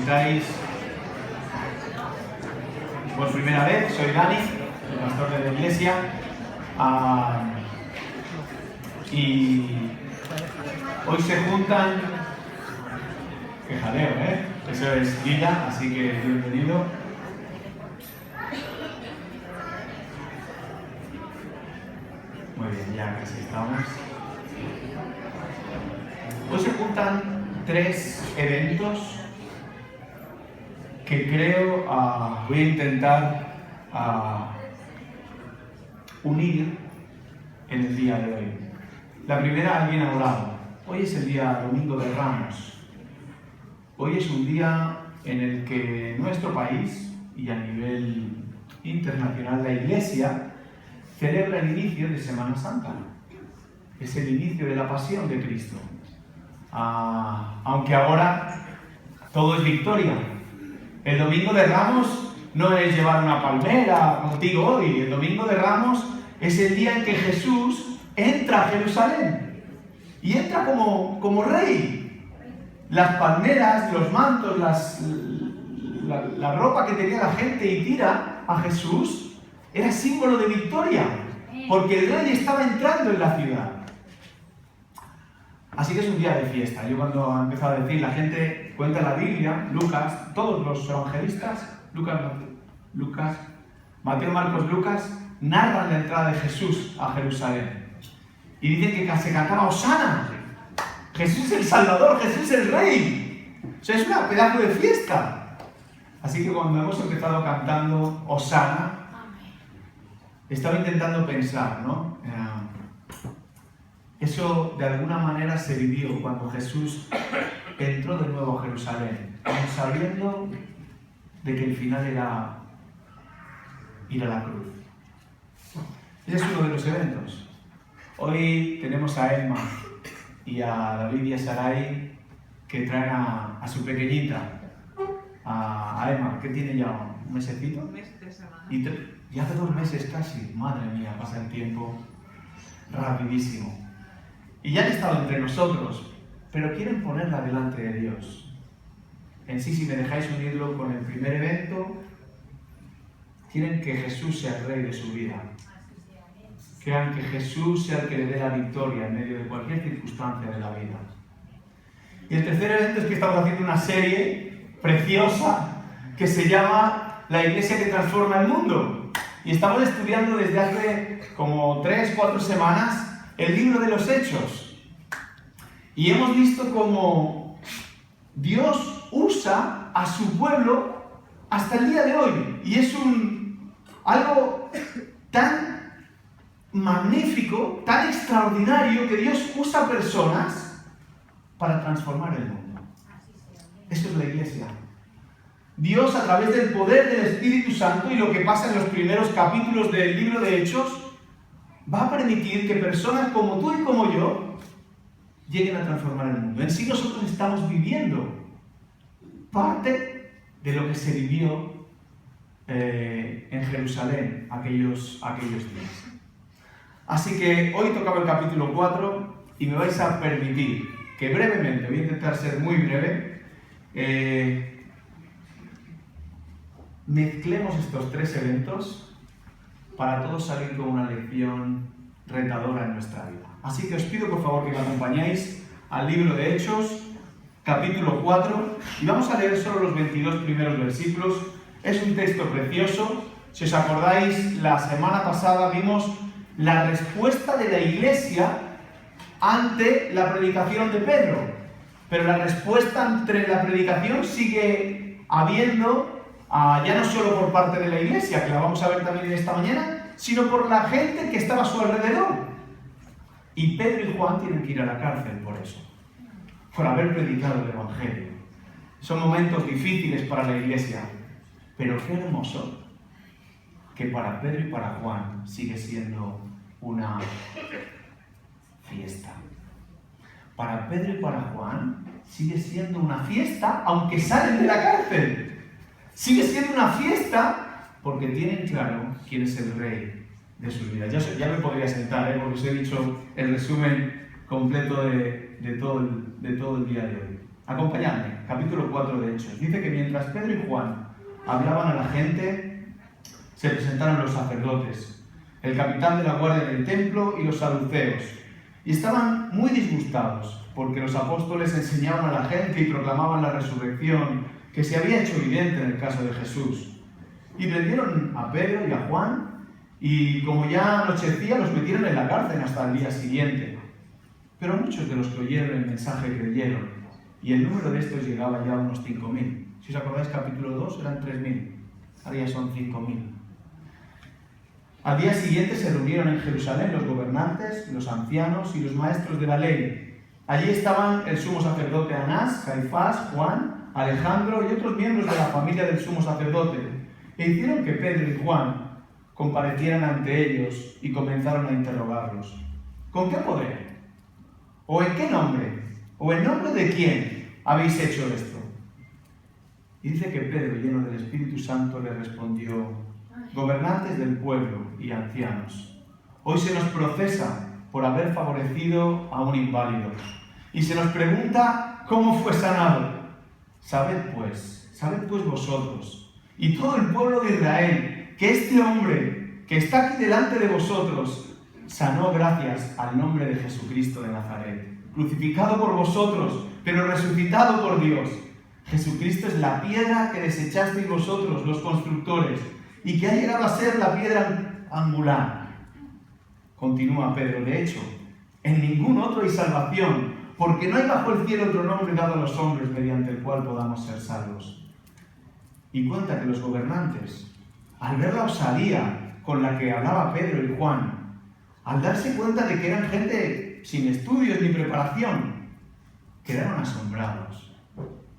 visitáis por primera vez, soy Dani, el pastor de la iglesia, y hoy se juntan, qué jaleo, eso es Lila, así que bienvenido. Muy bien, ya casi estamos. Hoy se juntan 3 eventos que creo voy a intentar unir en el día de hoy. La primera, alguien ha hablado. Hoy es el día Domingo de Ramos. Hoy es un día en el que nuestro país y a nivel internacional la Iglesia celebra el inicio de Semana Santa. Es el inicio de la pasión de Cristo. Aunque ahora todo es victoria. El Domingo de Ramos no es llevar una palmera contigo hoy. El Domingo de Ramos es el día en que Jesús entra a Jerusalén. Y entra como rey. Las palmeras, los mantos, la ropa que tenía la gente y tira a Jesús era símbolo de victoria. Porque el rey estaba entrando en la ciudad. Así que es un día de fiesta. Yo cuando he empezado a decir, la gente cuenta en la Biblia, Lucas, todos los evangelistas, Lucas, Mateo, Marcos, Lucas, narran la entrada de Jesús a Jerusalén. Y dicen que se cantaba Hosana. Jesús es el Salvador, Jesús es el Rey. O sea, es una pedazo de fiesta. Así que cuando hemos empezado cantando Hosana, estaba intentando pensar, ¿no? Eso de alguna manera se vivió cuando Jesús entró de nuevo a Jerusalén, sabiendo de que el final era ir a la cruz. Ese es uno de los eventos. Hoy tenemos a Emma y a David y a Sarai que traen a su pequeñita, a Emma, que tiene ya un mesecito. Un mes, 3 semanas. Y hace 2 meses casi. Madre mía, pasa el tiempo rapidísimo. Y ya han estado entre nosotros, pero quieren ponerla delante de Dios. En sí, si me dejáis unirlo con el primer evento, quieren que Jesús sea el rey de su vida. Quieran que Jesús sea el que le dé la victoria en medio de cualquier circunstancia de la vida. Y el tercer evento es que estamos haciendo una serie preciosa que se llama La Iglesia que transforma el mundo. Y estamos estudiando desde hace como 3-4 semanas el libro de los Hechos. Y hemos visto cómo Dios usa a su pueblo hasta el día de hoy. Y es algo tan magnífico, tan extraordinario, que Dios usa personas para transformar el mundo. Eso es la Iglesia. Dios, a través del poder del Espíritu Santo y lo que pasa en los primeros capítulos del libro de Hechos, va a permitir que personas como tú y como yo lleguen a transformar el mundo. En sí nosotros estamos viviendo parte de lo que se vivió en Jerusalén aquellos días. Así que hoy tocaba el capítulo 4 y me vais a permitir que brevemente, voy a intentar ser muy breve, mezclemos estos 3 eventos para todos salir con una lección retadora en nuestra vida. Así que os pido por favor que me acompañéis al libro de Hechos, capítulo 4, y vamos a leer solo los 22 primeros versículos. Es un texto precioso. Si os acordáis, la semana pasada vimos la respuesta de la Iglesia ante la predicación de Pedro. Pero la respuesta ante la predicación sigue habiendo, ya no solo por parte de la Iglesia, que la vamos a ver también esta mañana, sino por la gente que estaba a su alrededor. Y Pedro y Juan tienen que ir a la cárcel por eso, por haber predicado el Evangelio. Son momentos difíciles para la Iglesia, pero qué hermoso que para Pedro y para Juan sigue siendo una fiesta. Para Pedro y para Juan sigue siendo una fiesta, aunque salen de la cárcel. Sigue siendo una fiesta porque tienen claro quién es el rey de sus vidas. Ya me podría sentar, porque os he dicho el resumen completo de todo el día de hoy. Acompañadme, capítulo 4 de Hechos. Dice que mientras Pedro y Juan hablaban a la gente, se presentaron los sacerdotes, el capitán de la guardia del templo y los saduceos, y estaban muy disgustados, porque los apóstoles enseñaban a la gente y proclamaban la resurrección, que se había hecho evidente en el caso de Jesús. Y prendieron a Pedro y a Juan, y como ya anochecía, los metieron en la cárcel hasta el día siguiente. Pero muchos de los que oyeron el mensaje creyeron, y el número de estos llegaba ya a unos 5.000. Si os acordáis, capítulo 2 eran 3.000, ahora ya son 5.000. Al día siguiente se reunieron en Jerusalén los gobernantes, los ancianos y los maestros de la ley. Allí estaban el sumo sacerdote Anás, Caifás, Juan, Alejandro y otros miembros de la familia del sumo sacerdote, e hicieron que Pedro y Juan comparecieran ante ellos y comenzaron a interrogarlos. ¿Con qué poder? ¿O en qué nombre? ¿O en nombre de quién habéis hecho esto? Y dice que Pedro, lleno del Espíritu Santo, le respondió: gobernantes del pueblo y ancianos, hoy se nos procesa por haber favorecido a un inválido, y se nos pregunta cómo fue sanado. Sabed pues vosotros, y todo el pueblo de Israel, que este hombre que está aquí delante de vosotros, sanó gracias al nombre de Jesucristo de Nazaret, crucificado por vosotros, pero resucitado por Dios. Jesucristo es la piedra que desechasteis vosotros, los constructores, y que ha llegado a ser la piedra angular. Continúa Pedro: de hecho, en ningún otro hay salvación, porque no hay bajo el cielo otro nombre dado a los hombres mediante el cual podamos ser salvos. Y cuenta que los gobernantes, al ver la osadía con la que hablaba Pedro y Juan, al darse cuenta de que eran gente sin estudios ni preparación, quedaron asombrados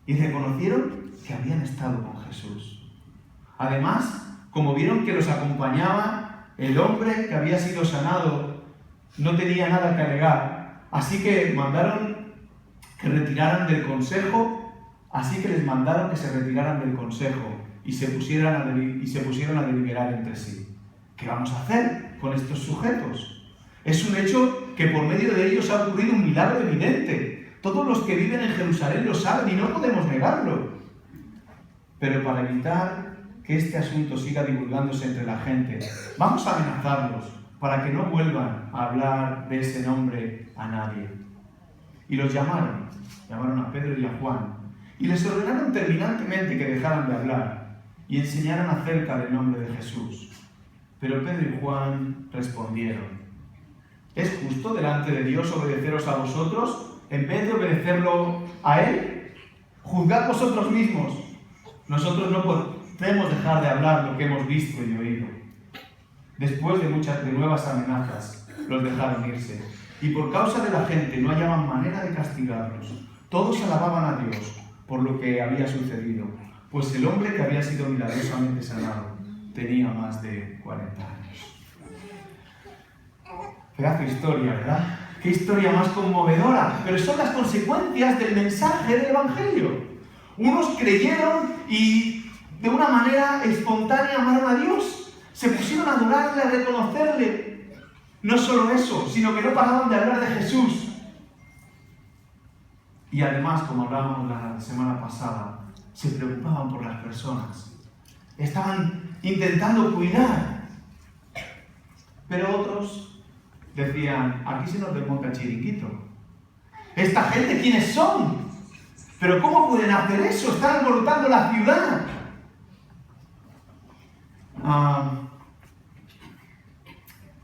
y reconocieron que habían estado con Jesús. Además, como vieron que los acompañaba el hombre que había sido sanado, no tenía nada que alegar, así que mandaron que retiraran del consejo, les mandaron que se retiraran del consejo y se pusieran a deliberar entre sí. ¿Qué vamos a hacer con estos sujetos? Es un hecho que por medio de ellos ha ocurrido un milagro evidente. Todos los que viven en Jerusalén lo saben y no podemos negarlo. Pero para evitar que este asunto siga divulgándose entre la gente, vamos a amenazarlos para que no vuelvan a hablar de ese nombre a nadie. Y los llamaron a Pedro y a Juan, y les ordenaron terminantemente que dejaran de hablar y enseñaran acerca del nombre de Jesús. Pero Pedro y Juan respondieron: ¿es justo delante de Dios obedeceros a vosotros en vez de obedecerlo a Él? Juzgad vosotros mismos. Nosotros no podemos dejar de hablar lo que hemos visto y oído. Después de nuevas amenazas, los dejaron irse, y por causa de la gente no hallaban manera de castigarlos. Todos alababan a Dios por lo que había sucedido, pues el hombre que había sido milagrosamente sanado tenía más de 40 años. Pedazo de historia, ¿verdad? ¡Qué historia más conmovedora! Pero son las consecuencias del mensaje del Evangelio. Unos creyeron y de una manera espontánea amaron a Dios. Se pusieron a adorarle, a reconocerle. No solo eso, sino que no paraban de hablar de Jesús. Y además, como hablábamos la semana pasada, se preocupaban por las personas. Estaban intentando cuidar. Pero otros decían: aquí se nos desmonta el chiringuito. ¿Esta gente quiénes son? ¿Pero cómo pueden hacer eso? Están alborotando la ciudad.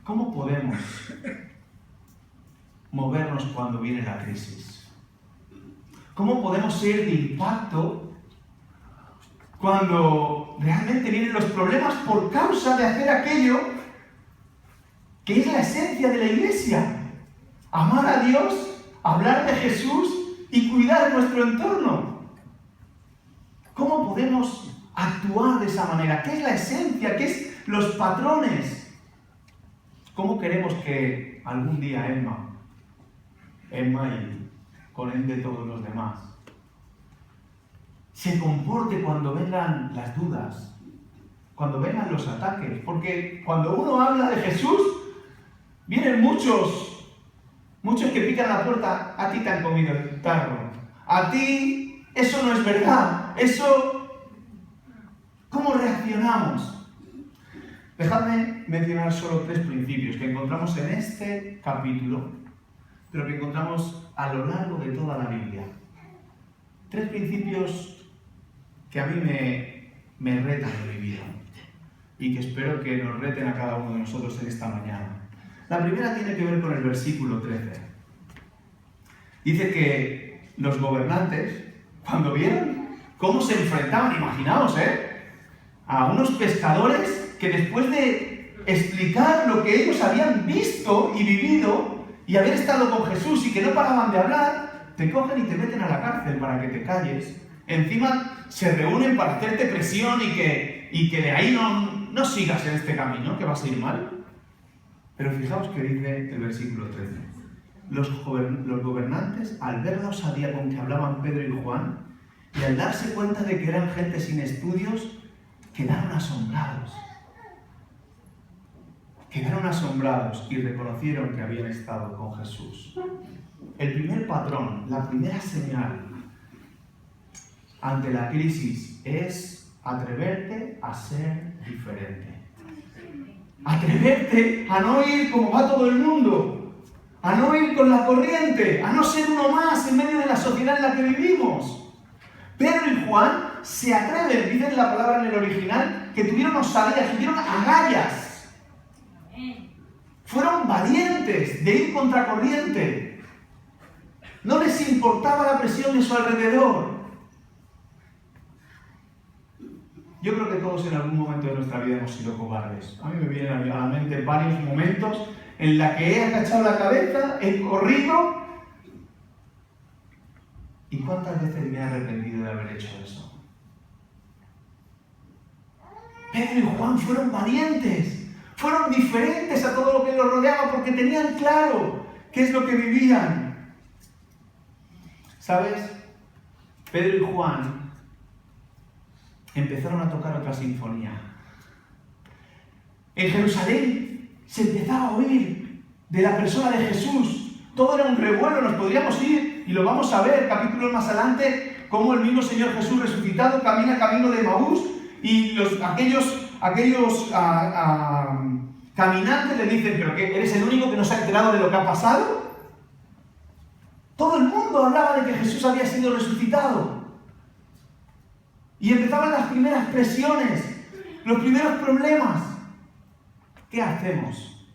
¿Cómo podemos movernos cuando viene la crisis? ¿Cómo podemos ser de impacto cuando realmente vienen los problemas por causa de hacer aquello que es la esencia de la Iglesia? Amar a Dios, hablar de Jesús y cuidar nuestro entorno. ¿Cómo podemos actuar de esa manera? ¿Qué es la esencia? ¿Qué es los patrones? ¿Cómo queremos que algún día Emma y con él de todos los demás se comporte cuando vengan las dudas, cuando vengan los ataques? Porque cuando uno habla de Jesús, vienen muchos que pican la puerta. A ti te han comido el tarro, a ti eso no es verdad. Eso, ¿cómo reaccionamos? Dejadme mencionar solo 3 principios que encontramos en este capítulo, pero que encontramos a lo largo de toda la Biblia. 3 principios que a mí me retan en mi vida y que espero que nos reten a cada uno de nosotros en esta mañana. La primera tiene que ver con el versículo 13. Dice que los gobernantes, cuando vieron cómo se enfrentaban, imaginaos, a unos pescadores que después de explicar lo que ellos habían visto y vivido y haber estado con Jesús y que no paraban de hablar, te cogen y te meten a la cárcel para que te calles. Encima se reúnen para hacerte presión y que de ahí no sigas en este camino, que vas a ir mal. Pero fijaos que dice el versículo 13. Los gobernantes, al ver la osadía con que hablaban Pedro y Juan, y al darse cuenta de que eran gente sin estudios, quedaron asombrados. Quedaron asombrados y reconocieron que habían estado con Jesús. El primer patrón, la primera señal ante la crisis es atreverte a ser diferente. Atreverte a no ir como va todo el mundo, a no ir con la corriente, a no ser uno más en medio de la sociedad en la que vivimos. Pedro y Juan se atreven, dicen la palabra en el original, que tuvieron osadía, tuvieron agallas. Fueron valientes de ir contracorriente. No les importaba la presión de su alrededor. Yo creo que todos en algún momento de nuestra vida hemos sido cobardes. A mí me vienen a la mente varios momentos en los que he agachado la cabeza, he corrido. ¿Y cuántas veces me he arrepentido de haber hecho eso? Pedro y Juan fueron valientes. Fueron diferentes a todo lo que los rodeaba porque tenían claro qué es lo que vivían. ¿Sabes? Pedro y Juan empezaron a tocar otra sinfonía. En Jerusalén se empezaba a oír de la persona de Jesús. Todo era un revuelo, nos podríamos ir y lo vamos a ver capítulos más adelante, cómo el mismo Señor Jesús resucitado camina camino de Emaús y aquellos caminantes le dicen, ¿pero qué? ¿Eres el único que no se ha enterado de lo que ha pasado? Todo el mundo hablaba de que Jesús había sido resucitado. Y empezaban las primeras presiones, los primeros problemas. ¿Qué hacemos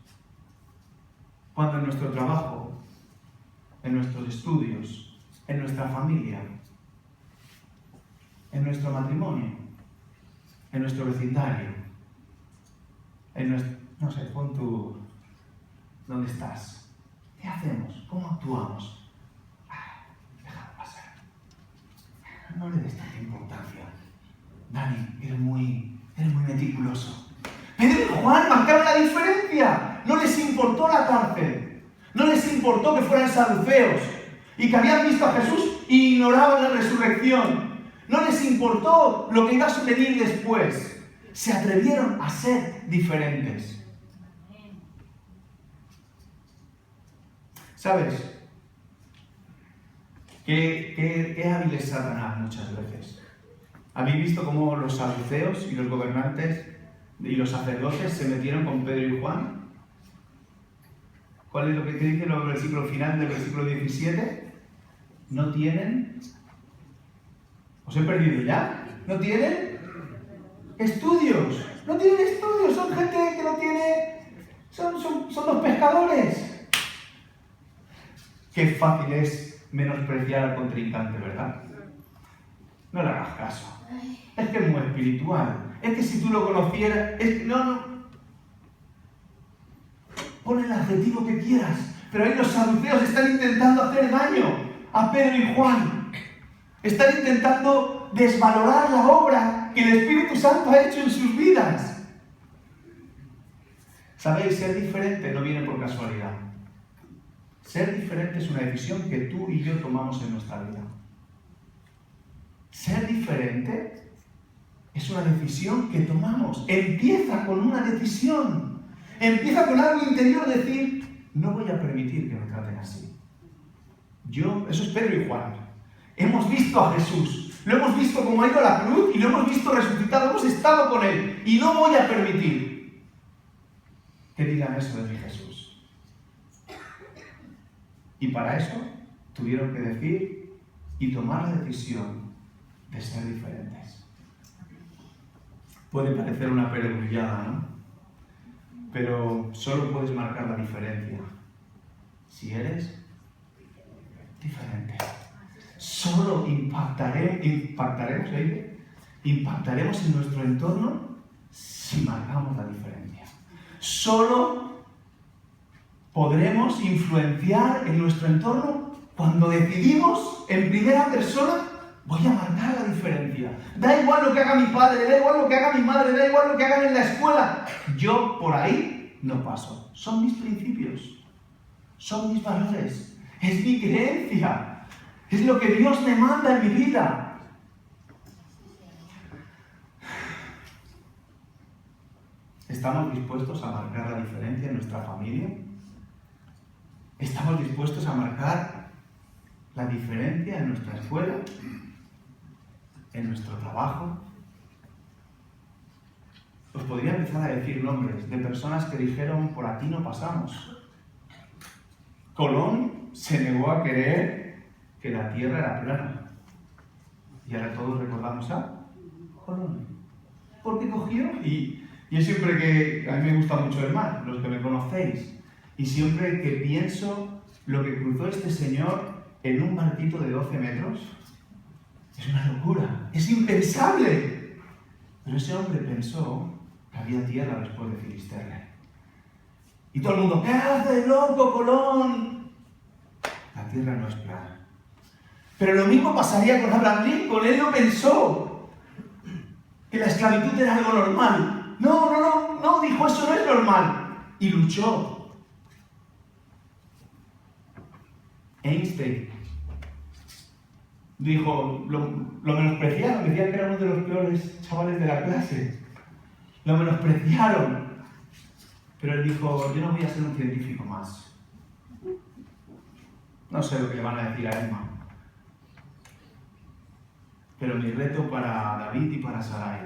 cuando en nuestro trabajo, en nuestros estudios, en nuestra familia, en nuestro matrimonio, en nuestro vecindario, en nuestro... no sé, pon tú... ¿dónde estás? ¿Qué hacemos? ¿Cómo actuamos? Déjalo pasar. No le des tanta importancia. Dani, eres muy meticuloso. Pedro y Juan marcaron la diferencia. No les importó la cárcel. No les importó que fueran saduceos y que habían visto a Jesús y ignoraban la resurrección. No les importó lo que iba a suceder después. Se atrevieron a ser diferentes. ¿Sabes? Qué hábil es Satanás muchas veces. ¿Habéis visto cómo los saduceos y los gobernantes y los sacerdotes se metieron con Pedro y Juan? ¿Cuál es lo que dice el versículo final del versículo 17? No tienen... ¿Os he perdido ya? ¿No tienen? Estudios. No tienen estudios. Son gente que no tiene... Son los pescadores. Qué fácil es menospreciar al contrincante, ¿verdad? No le hagas caso. Es que es muy espiritual. Es que si tú lo conocieras... Es que no. Pon el adjetivo que quieras. Pero ahí los saduceos están intentando hacer daño a Pedro y Juan. Están intentando desvalorar la obra que el Espíritu Santo ha hecho en sus vidas. ¿Sabéis? Ser diferente no viene por casualidad. Ser diferente es una decisión que tú y yo tomamos en nuestra vida. Ser diferente es una decisión que tomamos. Empieza con una decisión. Empieza con algo interior, decir, no voy a permitir que me traten así. Eso es Pedro y Juan. Hemos visto a Jesús, lo hemos visto como ha ido a la cruz y lo hemos visto resucitado, hemos estado con Él y no voy a permitir que digan eso de mi Jesús. Y para eso tuvieron que decir y tomar la decisión de ser diferentes. Puede parecer una perogrullada, ¿no? Pero solo puedes marcar la diferencia si eres diferente. Solo impactaremos en nuestro entorno si marcamos la diferencia. Solo podremos influenciar en nuestro entorno cuando decidimos en primera persona: voy a marcar la diferencia. Da igual lo que haga mi padre, da igual lo que haga mi madre, da igual lo que hagan en la escuela. Yo por ahí no paso. Son mis principios, son mis valores, es mi creencia. Es lo que Dios me manda en mi vida. ¿Estamos dispuestos a marcar la diferencia en nuestra familia? ¿Estamos dispuestos a marcar la diferencia en nuestra escuela? ¿En nuestro trabajo? Os podría empezar a decir nombres de personas que dijeron: por aquí no pasamos. Colón se negó a creer que la Tierra era plana. Y ahora todos recordamos a Colón. Porque cogió, y yo siempre que... A mí me gusta mucho el mar, los que me conocéis. Y siempre que pienso lo que cruzó este señor en un barquito de 12 metros, es una locura, es impensable. Pero ese hombre pensó que había tierra después de Finisterre. Y todo el mundo: ¿qué haces, loco, Colón? La Tierra no es plana. Pero lo mismo pasaría con Abraham Lincoln. Él no pensó que la esclavitud era algo normal. No, dijo: eso no es normal. Y luchó. Einstein dijo, lo menospreciaron, decían que era uno de los peores chavales de la clase. Lo menospreciaron. Pero él dijo: yo no voy a ser un científico más. No sé lo que le van a decir a Emma. Pero mi reto para David y para Sarai,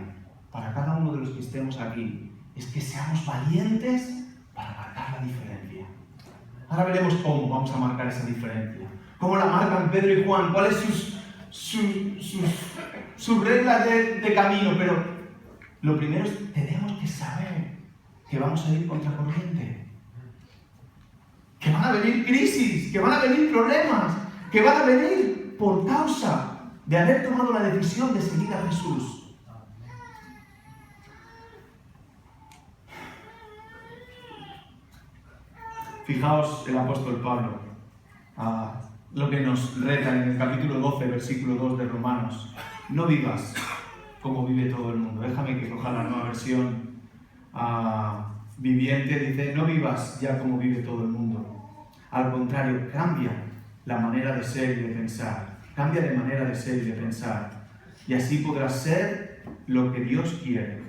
para cada uno de los que estemos aquí, es que seamos valientes para marcar la diferencia. Ahora veremos cómo vamos a marcar esa diferencia. Cómo la marcan Pedro y Juan, cuáles sus reglas de camino. Pero lo primero es: tenemos que saber que vamos a ir contra corriente. Que van a venir crisis, que van a venir problemas, que van a venir por causa de haber tomado la decisión de seguir a Jesús. Fijaos el apóstol Pablo, lo que nos reta en el capítulo 12, versículo 2 de Romanos. No vivas como vive todo el mundo. Déjame que coja la nueva versión viviente. Dice: no vivas ya como vive todo el mundo. Al contrario, cambia la manera de ser y de pensar. Cambia de manera de ser y de pensar. Y así podrás ser lo que Dios quiere.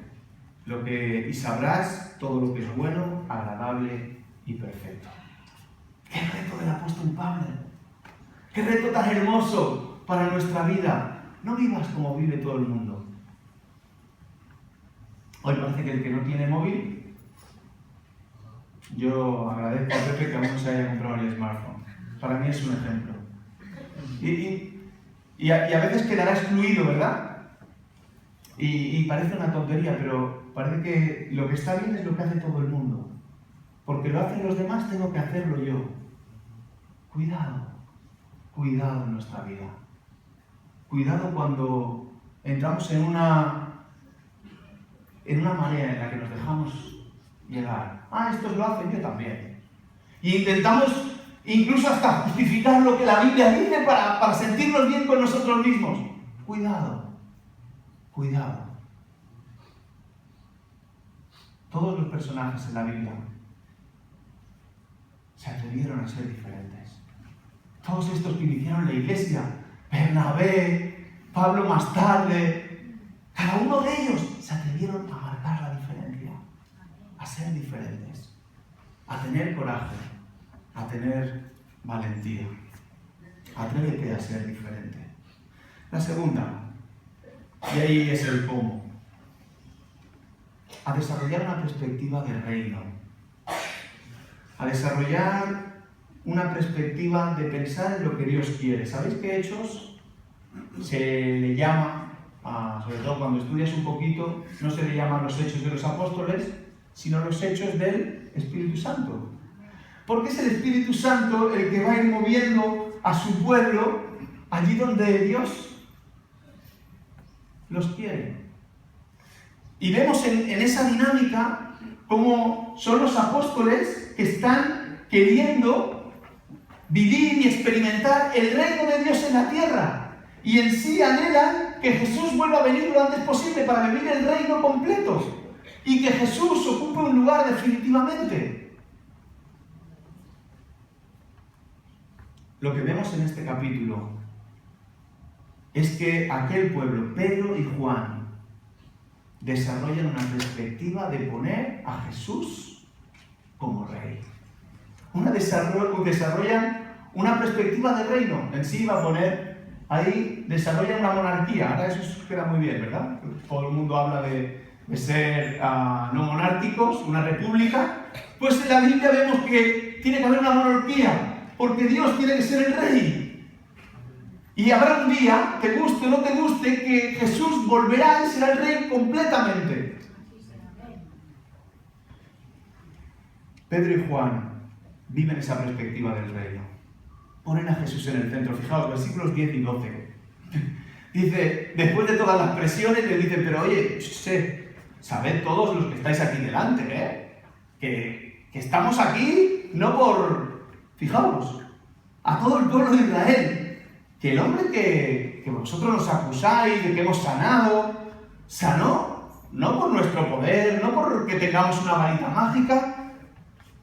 Y sabrás todo lo que es bueno, agradable y perfecto. ¡Qué reto del apóstol Pablo! ¡Qué reto tan hermoso para nuestra vida! No vivas como vive todo el mundo. Hoy parece que el que no tiene móvil... Yo agradezco a Pepe que aún no se haya comprado el smartphone. Para mí es un ejemplo. Y a veces quedará excluido, ¿verdad? Y parece una tontería, pero parece que lo que está bien es lo que hace todo el mundo. Porque lo hacen los demás, tengo que hacerlo yo. Cuidado en nuestra vida. Cuidado cuando entramos en una marea en la que nos dejamos llegar. Estos lo hacen, yo también. Y intentamos incluso hasta justificar lo que la Biblia dice para sentirnos bien con nosotros mismos. Cuidado. Todos los personajes en la Biblia se atrevieron a ser diferentes. Todos estos que iniciaron la iglesia, Bernabé, Pablo más tarde, cada uno de ellos se atrevieron a marcar la diferencia, a ser diferentes, a tener coraje, a tener valentía. Atrévete a ser diferente. La segunda, y ahí es el cómo, a desarrollar una perspectiva del reino, a desarrollar una perspectiva de pensar en lo que Dios quiere. ¿Sabéis qué Hechos se le llama, sobre todo cuando estudias un poquito, no se le llaman los Hechos de los Apóstoles, sino los Hechos del Espíritu Santo? Porque es el Espíritu Santo el que va a ir moviendo a su pueblo allí donde Dios los quiere. Y vemos en esa dinámica cómo son los apóstoles que están queriendo vivir y experimentar el reino de Dios en la tierra. Y en sí anhelan que Jesús vuelva a venir lo antes posible para vivir el reino completo. Y que Jesús ocupe un lugar definitivamente. Lo que vemos en este capítulo es que aquel pueblo, Pedro y Juan, desarrollan una perspectiva de poner a Jesús como rey. Desarrollan una perspectiva de reino. En sí va a poner, ahí desarrollan una monarquía. Ahora eso queda muy bien, ¿verdad? Todo el mundo habla de ser no monárquicos, una república. Pues en la Biblia vemos que tiene que haber una monarquía, porque Dios tiene que ser el rey. Y habrá un día, te guste o no te guste, que Jesús volverá y será el rey completamente. Pedro y Juan viven esa perspectiva del reino. Ponen a Jesús en el centro. Fijaos, versículos 10 y 12. Dice, después de todas las presiones, le dicen, pero oye, sabed todos los que estáis aquí delante, que estamos aquí no por... Fijaos, a todo el pueblo de Israel. Que el hombre que vosotros nos acusáis de que hemos sanó, no por nuestro poder, no porque tengamos una varita mágica,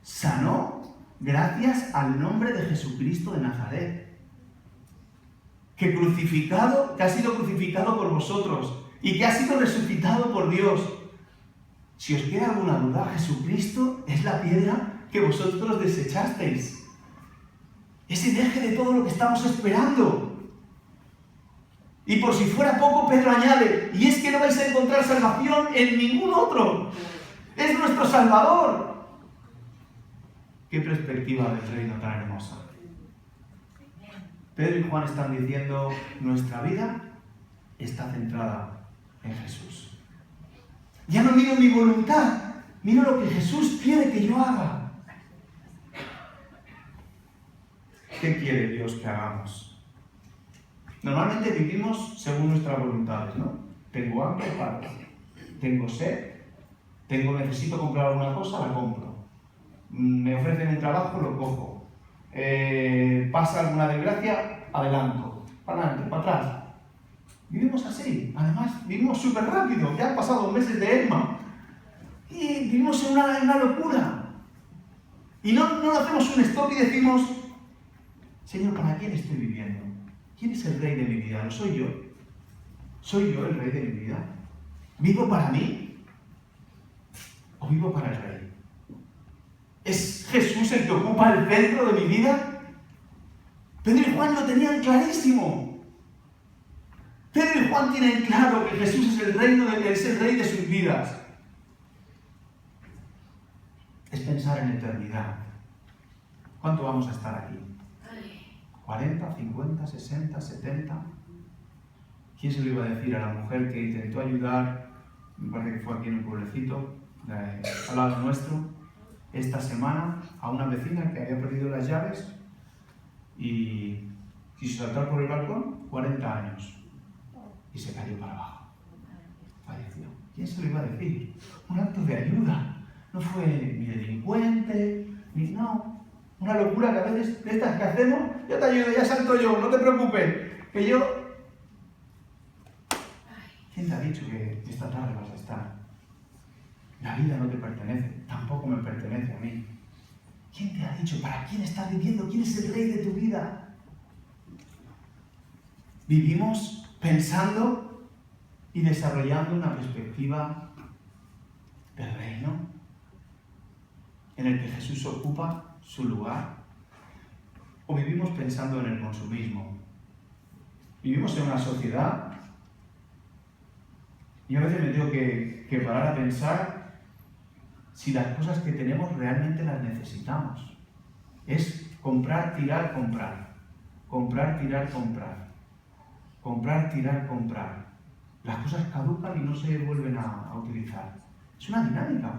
sanó gracias al nombre de Jesucristo de Nazaret, que ha sido crucificado por vosotros y que ha sido resucitado por Dios. Si os queda alguna duda, Jesucristo es la piedra que vosotros desechasteis. Es el eje de todo lo que estamos esperando. Y por si fuera poco, Pedro añade, y es que no vais a encontrar salvación en ningún otro. Es nuestro Salvador. Qué perspectiva del reino tan hermosa. Pedro y Juan están diciendo, nuestra vida está centrada en Jesús. Ya no miro mi voluntad, miro lo que Jesús quiere que yo haga. ¿Qué quiere Dios que hagamos? Normalmente vivimos según nuestras voluntades, ¿no? Tengo hambre, paro. Tengo sed, necesito comprar alguna cosa, la compro. Me ofrecen un trabajo, lo cojo. Pasa alguna desgracia, adelanto. Para adelante, para atrás. Vivimos así. Además, vivimos súper rápido. Ya han pasado meses de ESMA. Y vivimos en una locura. Y no hacemos un stop y decimos, Señor, ¿para quién estoy viviendo? ¿Quién es el rey de mi vida? ¿Lo soy yo? ¿Soy yo el rey de mi vida? ¿Vivo para mí? ¿O vivo para el rey? ¿Es Jesús el que ocupa el centro de mi vida? Pedro y Juan lo tenían clarísimo. Pedro y Juan tienen claro que Jesús es el rey de sus vidas. Es pensar en eternidad. ¿Cuánto vamos a estar aquí? 40, 50, 60, 70. ¿Quién se lo iba a decir a la mujer que intentó ayudar, me parece que fue aquí en un pueblecito, al lado nuestro, esta semana, a una vecina que había perdido las llaves y quiso saltar por el balcón, 40 años, y se cayó para abajo. Falleció. ¿Quién se lo iba a decir? Un acto de ayuda. No fue ni delincuente, ni no. Una locura que a veces de estas que hacemos, yo te ayudo, ya salto yo, no te preocupes, que yo... ¿Quién te ha dicho que esta tarde vas a estar? La vida no te pertenece, tampoco me pertenece a mí. ¿Quién te ha dicho para quién estás viviendo? ¿Quién es el rey de tu vida? Vivimos pensando y desarrollando una perspectiva del reino en el que Jesús ocupa su lugar, o vivimos pensando en el consumismo, Vivimos en una sociedad y a veces me tengo que parar a pensar si las cosas que tenemos realmente las necesitamos. Es comprar, tirar, comprar. Comprar, tirar, comprar. Comprar, tirar, comprar. Las cosas caducan y no se vuelven a utilizar. Es una dinámica.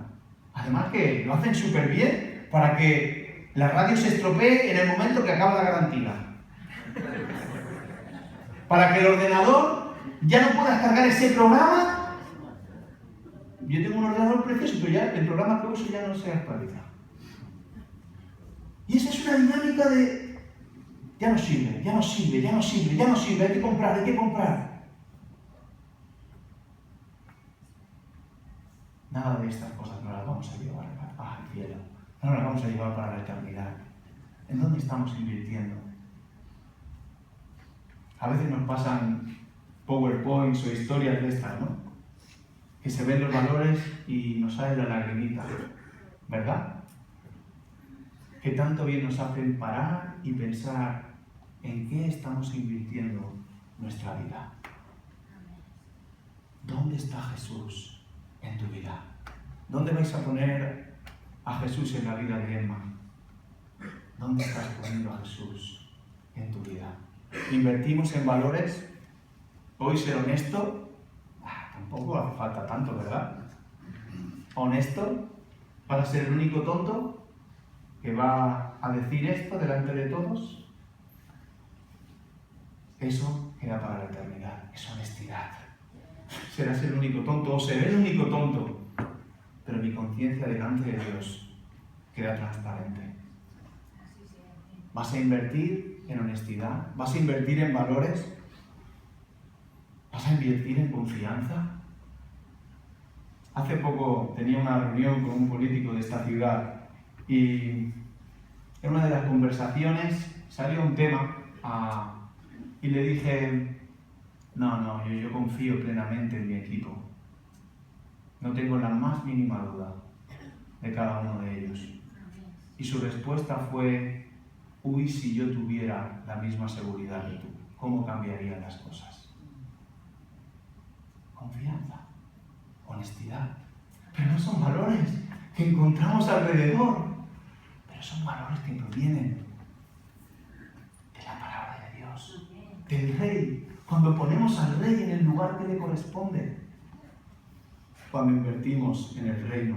Además que lo hacen súper bien para que la radio se estropee en el momento que acaba la garantía. Para que el ordenador ya no pueda cargar ese programa. Yo tengo un ordenador precioso, pero ya el programa que uso ya no se actualiza. Y esa es una dinámica de ya no sirve, ya no sirve, ya no sirve, ya no sirve, hay que comprar, hay que comprar. Nada de estas cosas no las vamos a llevar al cielo, no las vamos a llevar para la eternidad. ¿En dónde estamos invirtiendo? A veces nos pasan PowerPoints o historias de estas, ¿no? Que se ven los valores y nos sale la lagrimita, ¿verdad? Que tanto bien nos hacen parar y pensar en qué estamos invirtiendo nuestra vida. ¿Dónde está Jesús en tu vida? ¿Dónde vais a poner a Jesús en la vida de Emma? ¿Dónde estás poniendo a Jesús en tu vida? ¿Invertimos en valores? Hoy ser honesto, tampoco hace falta tanto, ¿verdad? ¿Honesto? ¿Para ser el único tonto que va a decir esto delante de todos? Eso queda para la eternidad, es honestidad. Serás el único tonto o seré el único tonto, pero mi conciencia delante de Dios queda transparente. ¿Vas a invertir en honestidad? ¿Vas a invertir en valores? ¿Vas a invertir en confianza? Hace poco tenía una reunión con un político de esta ciudad y en una de las conversaciones salió un tema y le dije, no, yo confío plenamente en mi equipo. No tengo la más mínima duda de cada uno de ellos. Y su respuesta fue, uy, si yo tuviera la misma seguridad que tú, ¿cómo cambiarían las cosas? Confianza, honestidad. Pero no son valores que encontramos alrededor, pero son valores que provienen de la palabra de Dios, del Rey. Cuando ponemos al Rey en el lugar que le corresponde, cuando invertimos en el reino,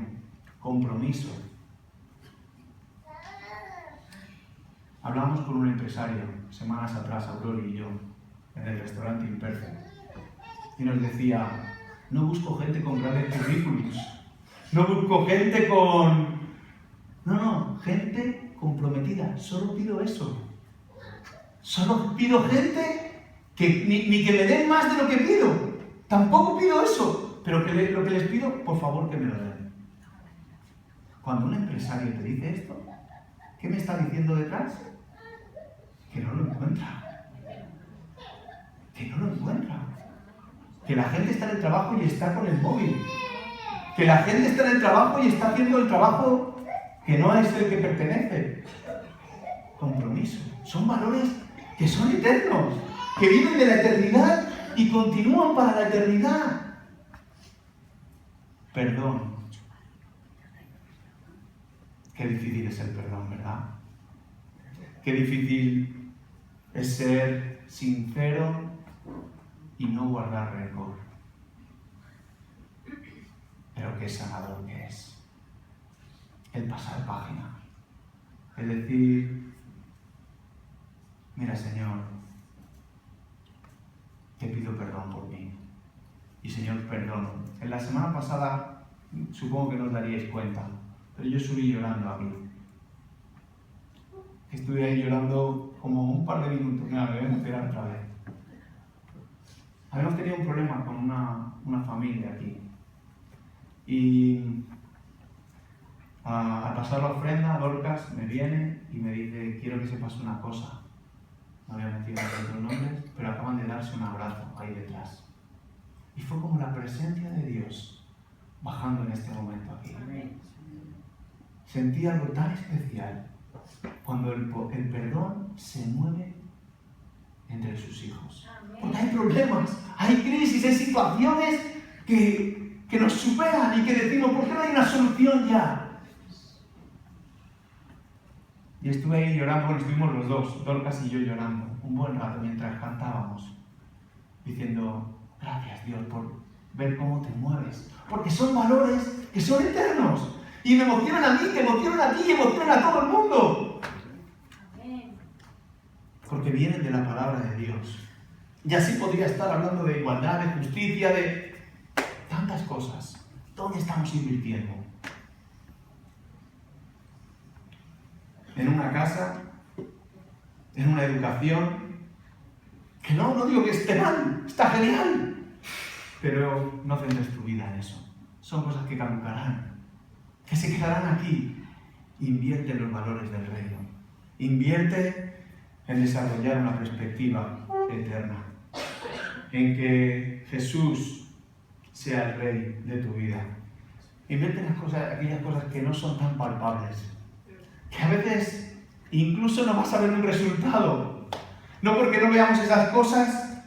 compromiso. Hablamos con un empresario semanas atrás, Aurora y yo, en el restaurante Imperfect, y nos decía, no busco gente con grandes currículums, no busco gente con... No, gente comprometida, solo pido eso. Solo pido gente que ni que me den más de lo que pido, tampoco pido eso, pero lo que les pido, por favor que me lo den. Cuando un empresario te dice esto, ¿qué me está diciendo detrás? Que no lo encuentra. Que no lo encuentra. Que la gente está en el trabajo y está con el móvil. Que la gente está en el trabajo y está haciendo el trabajo que no es el que pertenece. Compromiso. Son valores que son eternos, que viven de la eternidad y continúan para la eternidad. Perdón. Qué difícil es el perdón, ¿verdad? Qué difícil es ser sincero y no guardar rencor. Pero qué sanador que es el pasar página. Es decir, mira, Señor, te pido perdón por mí. Y Señor, perdono. En la semana pasada, supongo que no os daríais cuenta, pero yo subí llorando aquí. Estuve ahí llorando como un par de minutos. Mira, me voy a emocionar otra vez. Habíamos tenido un problema con una familia aquí. Y al pasar la ofrenda, Dorcas me viene y me dice, quiero que sepas una cosa. No voy a mencionar otros nombres, pero acaban de darse un abrazo ahí detrás. Y fue como la presencia de Dios bajando en este momento aquí. Sentí algo tan especial cuando el perdón se mueve entre sus hijos. Porque hay problemas, hay crisis, hay situaciones que nos superan y que decimos, ¿por qué no hay una solución ya? Y estuve ahí llorando, bueno, estuvimos los dos, Dorcas y yo llorando, un buen rato mientras cantábamos, diciendo, gracias Dios por ver cómo te mueves, porque son valores que son eternos y me emocionan a mí, te emocionan a ti y emocionan a todo el mundo. Porque vienen de la palabra de Dios. Y así podría estar hablando de igualdad, de justicia, de tantas cosas. ¿Dónde estamos invirtiendo? En una casa, en una educación, que no digo que esté mal, está genial, pero no centres tu vida en eso. Son cosas que caducarán, que se quedarán aquí. Invierte en los valores del reino. Invierte en desarrollar una perspectiva eterna, en que Jesús sea el Rey de tu vida. Invierte en aquellas cosas que no son tan palpables, que a veces incluso no vas a ver un resultado. No porque no veamos esas cosas,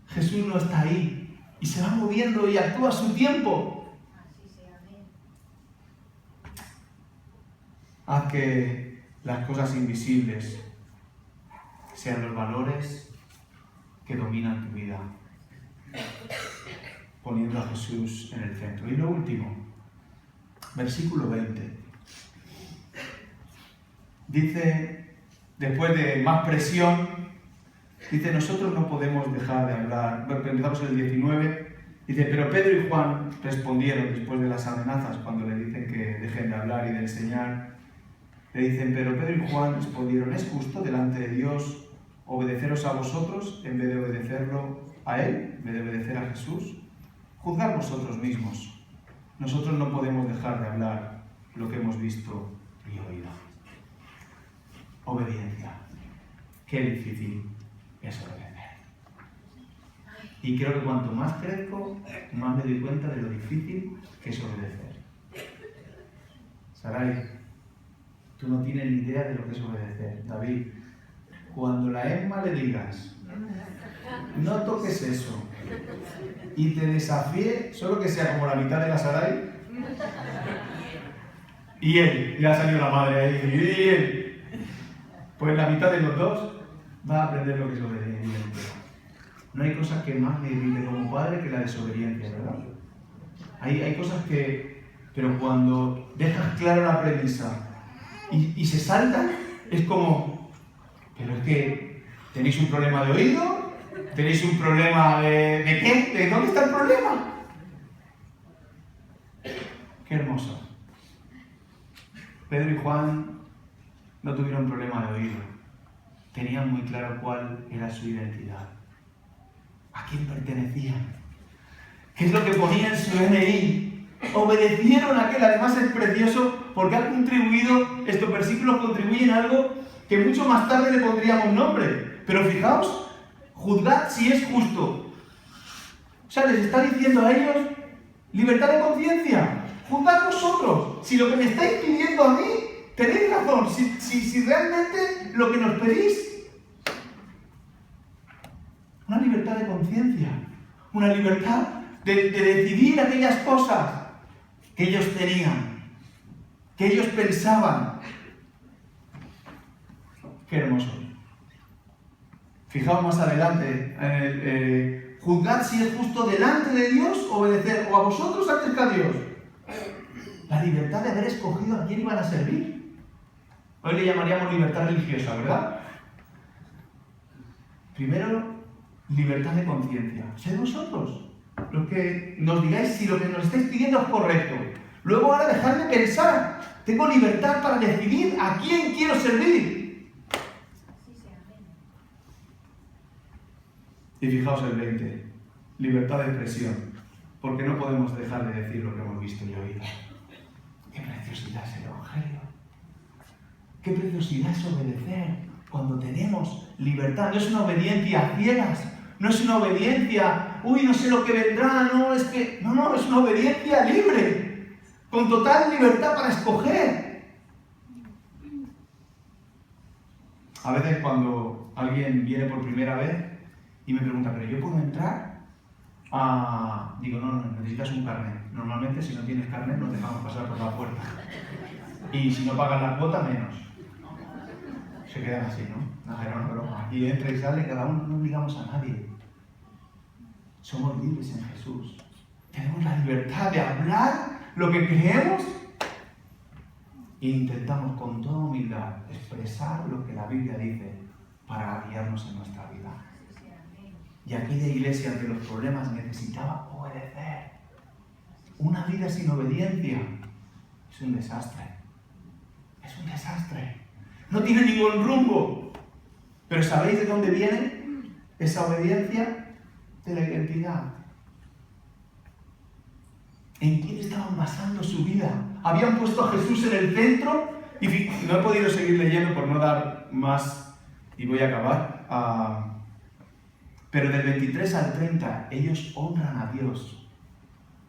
Jesús no está ahí y se va moviendo y actúa a su tiempo. Haz que las cosas invisibles sean los valores que dominan tu vida, poniendo a Jesús en el centro. Y lo último, versículo 20. Dice, después de más presión, dice, nosotros no podemos dejar de hablar. Bueno, empezamos en el 19. Dice, pero Pedro y Juan respondieron después de las amenazas, cuando le dicen que dejen de hablar y de enseñar. Le dicen, pero Pedro y Juan respondieron, ¿es justo delante de Dios obedeceros a vosotros en vez de obedecerlo a Él, en vez de obedecer a Jesús? Juzgad vosotros mismos. Nosotros no podemos dejar de hablar lo que hemos visto y oído. Obediencia. Qué difícil es obedecer. Y creo que cuanto más crezco, más me doy cuenta de lo difícil que es obedecer. Sarai, tú no tienes ni idea de lo que es obedecer. David, cuando la Emma le digas, no toques eso, y te desafíe, solo que sea como la mitad de la Sarai, y él, ya ha salido la madre ahí, y él, pues la mitad de los dos va a aprender lo que es obediencia. No hay cosa que más me irrite como padre que la desobediencia, ¿verdad? Hay cosas que, pero cuando dejas clara la premisa y se saltan, es como, pero es que tenéis un problema de oído, tenéis un problema de ¿qué? ¿De dónde está el problema? Qué hermoso. Pedro y Juan no tuvieron problema de oído. Tenían muy claro cuál era su identidad. ¿A quién pertenecían? ¿Qué es lo que ponía en su DNI? Obedecieron a aquel. Además es precioso porque ha contribuido, estos versículos contribuyen a algo que mucho más tarde le pondríamos nombre. Pero fijaos, juzgad si es justo. O sea, les está diciendo a ellos, libertad de conciencia. Juzgad vosotros. Si lo que me estáis pidiendo a mí, tenéis razón. Si realmente lo que nos pedís, una libertad de conciencia, una libertad de decidir aquellas cosas que ellos tenían, que ellos pensaban. Qué hermoso. Fijaos más adelante, juzgad si es justo delante de Dios obedecer o a vosotros antes que a Dios. La libertad de haber escogido a quién iban a servir. Hoy le llamaríamos libertad religiosa, ¿verdad? Primero, libertad de conciencia. Sed vosotros los que nos digáis si lo que nos estáis pidiendo es correcto. Luego ahora dejadme pensar. Tengo libertad para decidir a quién quiero servir. Y fijaos el 20. Libertad de expresión. Porque no podemos dejar de decir lo que hemos visto y oído. Qué preciosidad es el Evangelio. Qué preciosidad es obedecer cuando tenemos libertad. No es una obediencia a ciegas. No es una obediencia, uy, no sé lo que vendrá, no, es que... No, es una obediencia libre, con total libertad para escoger. A veces cuando alguien viene por primera vez y me pregunta, ¿pero yo puedo entrar? Digo, no, necesitas un carnet. Normalmente si no tienes carnet no te dejamos pasar por la puerta. Y si no pagas la cuota, menos. Se quedan así, ¿no? No, era una broma. Aquí entra y sale, cada uno no obligamos a nadie. Somos libres en Jesús. Tenemos la libertad de hablar lo que creemos e intentamos con toda humildad expresar lo que la Biblia dice para guiarnos en nuestra vida. Y aquella iglesia ante los problemas necesitaba obedecer. Una vida sin obediencia es un desastre. Es un desastre. No tiene ningún rumbo. Pero ¿sabéis de dónde viene esa obediencia? De la identidad. ¿En quién estaban basando su vida? Habían puesto a Jesús en el centro y no he podido seguir leyendo por no dar más y voy a acabar. Pero del 23 al 30 ellos honran a Dios.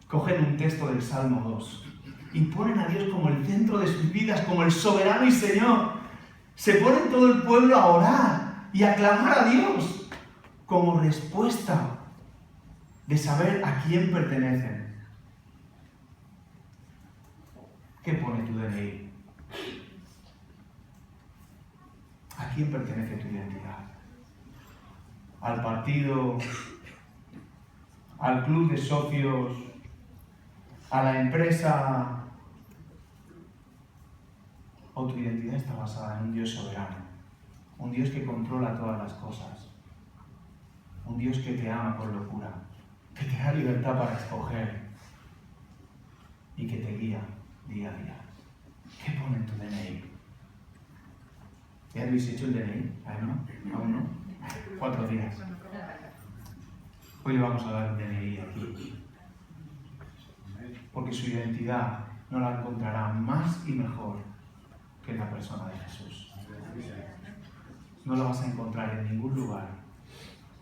Cogen un texto del Salmo 2 y ponen a Dios como el centro de sus vidas, como el soberano y Señor. Se pone todo el pueblo a orar y a clamar a Dios como respuesta de saber a quién pertenecen. ¿Qué pone tu DNI? ¿A quién pertenece tu identidad? ¿Al partido? ¿Al club de socios? ¿A la empresa? ¿O tu identidad está basada en un Dios soberano? Un Dios que controla todas las cosas. Un Dios que te ama con locura. Que te da libertad para escoger. Y que te guía día a día. ¿Qué pone en tu DNI? ¿Ya habéis hecho el DNI? ¿Aún no? 4 días. Hoy le vamos a dar un DNI aquí. Porque su identidad no la encontrará más y mejor que en la persona de Jesús. No la vas a encontrar en ningún lugar.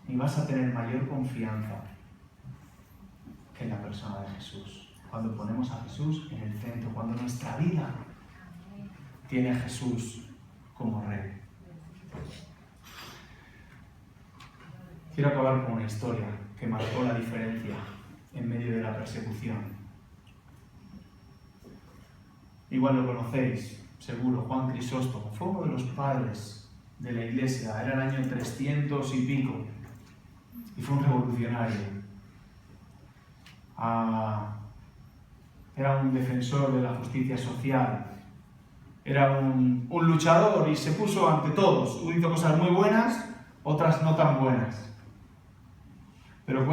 Ni vas a tener mayor confianza que en la persona de Jesús. Cuando ponemos a Jesús en el centro, cuando nuestra vida tiene a Jesús como Rey. Quiero acabar con una historia que marcó la diferencia en medio de la persecución. Igual lo conocéis, seguro, Juan Crisóstomo. Fue uno de los padres de la Iglesia, era el año 300 y pico, y fue un revolucionario. Era un defensor de la justicia social, era un luchador y se puso ante todos. Hizo cosas muy buenas, otras no tan buenas. Pero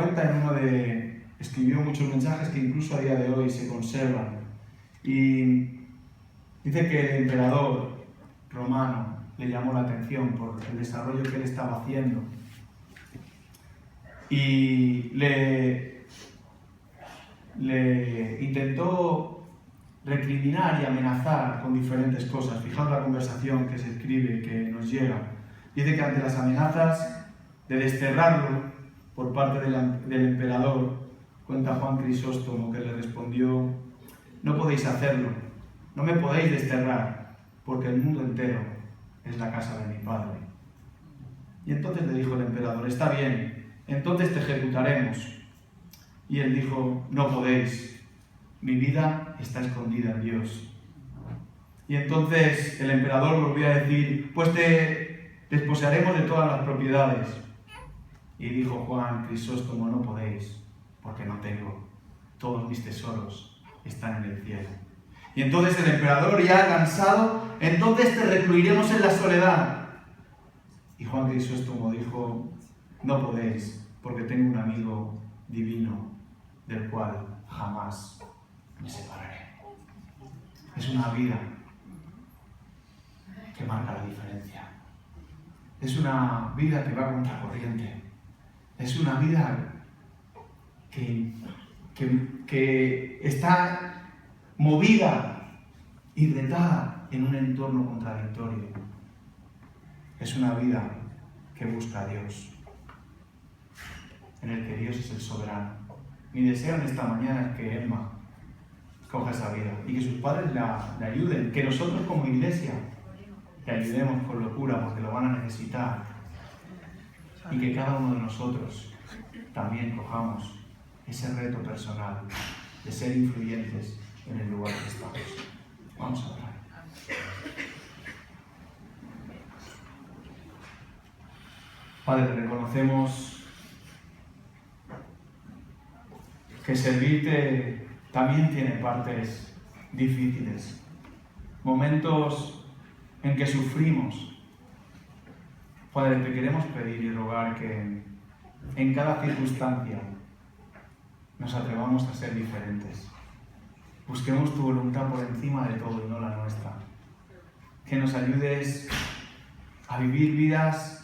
escribió muchos mensajes que incluso a día de hoy se conservan. Y dice que el emperador romano le llamó la atención por el desarrollo que él estaba haciendo. Y le intentó recriminar y amenazar con diferentes cosas. Fijaos la conversación que se escribe, que nos llega. Dice que ante las amenazas de desterrarlo por parte del emperador, cuenta Juan Crisóstomo que le respondió: no podéis hacerlo, no me podéis desterrar, porque el mundo entero es la casa de mi padre. Y entonces le dijo el emperador: está bien, entonces te ejecutaremos. Y él dijo: no podéis, mi vida está escondida en Dios. Y entonces el emperador volvió a decir: pues te desposearemos de todas las propiedades. Y dijo Juan Crisóstomo: no podéis, porque no tengo, todos mis tesoros están en el cielo. Y entonces el emperador, ya cansado: entonces te recluiremos en la soledad. Y Juan Crisóstomo dijo: no podéis, porque tengo un amigo divino del cual jamás me separaré. Es una vida que marca la diferencia. Es una vida que va contra corriente. Es una vida que está movida y retada en un entorno contradictorio. Es una vida que busca a Dios, en el que Dios es el soberano. Mi deseo en esta mañana es que Emma coja esa vida y que sus padres la ayuden, que nosotros como iglesia que ayudemos con locura porque lo van a necesitar y que cada uno de nosotros también cojamos ese reto personal de ser influyentes en el lugar que estamos. Vamos a orar. Padre, reconocemos que servirte también tiene partes difíciles, momentos en que sufrimos. Padre, te queremos pedir y rogar que en cada circunstancia nos atrevamos a ser diferentes. Busquemos tu voluntad por encima de todo y no la nuestra. Que nos ayudes a vivir vidas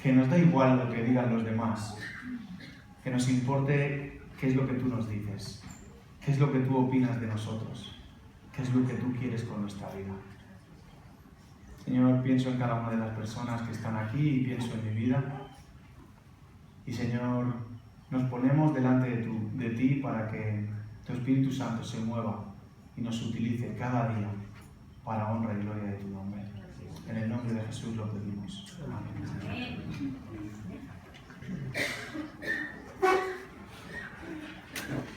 que nos da igual lo que digan los demás. Que nos importe qué es lo que tú nos dices. Qué es lo que tú opinas de nosotros. Qué es lo que tú quieres con nuestra vida. Señor, pienso en cada una de las personas que están aquí y pienso en mi vida. Y Señor, nos ponemos delante de ti para que tu Espíritu Santo se mueva y nos utilice cada día para honra y gloria de tu nombre. En el nombre de Jesús lo pedimos. Amén.